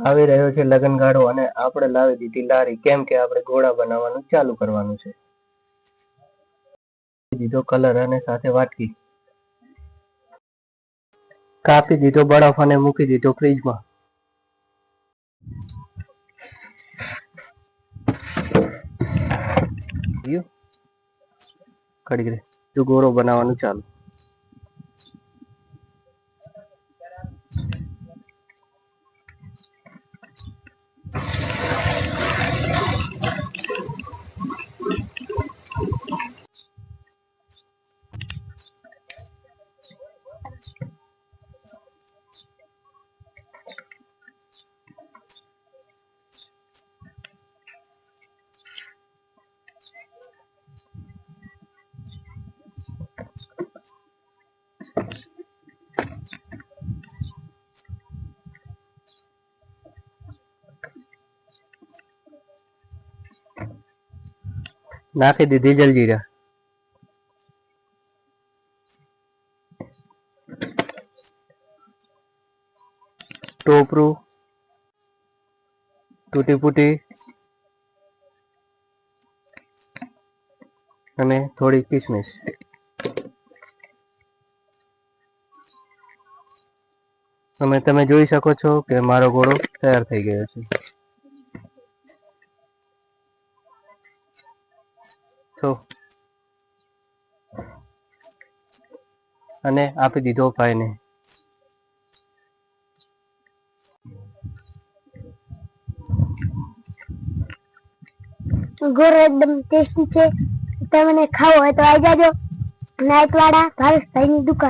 આવી રહ્યો છે લગનગાળો અને આપણે લાવી દીધી લારી, કેમ કે આપણે ઘોડા બનાવવાનું ચાલુ કરવાનું છે. દીધો કલર અને સાથે વાટકી, કાપી દીધો બરફ અને મૂકી દીધો ફ્રીજમાં. કડી તો ગોળો બનાવવાનું ચાલુ. નાખી દીધી જલજીરા, ટોપરું, તૂટી ફૂટી અને થોડી કિસમિસ. તમે જોઈ શકો છો કે મારો ગોળો તૈયાર થઈ ગયો છે. તો અને આપી દીધો ભાઈને. ગોળો એકદમ ટેસ્ટી છે. તમને ખાવો હોય તો આવી જાજો નાયકવાડા ભાવેશભાઈની દુકાન.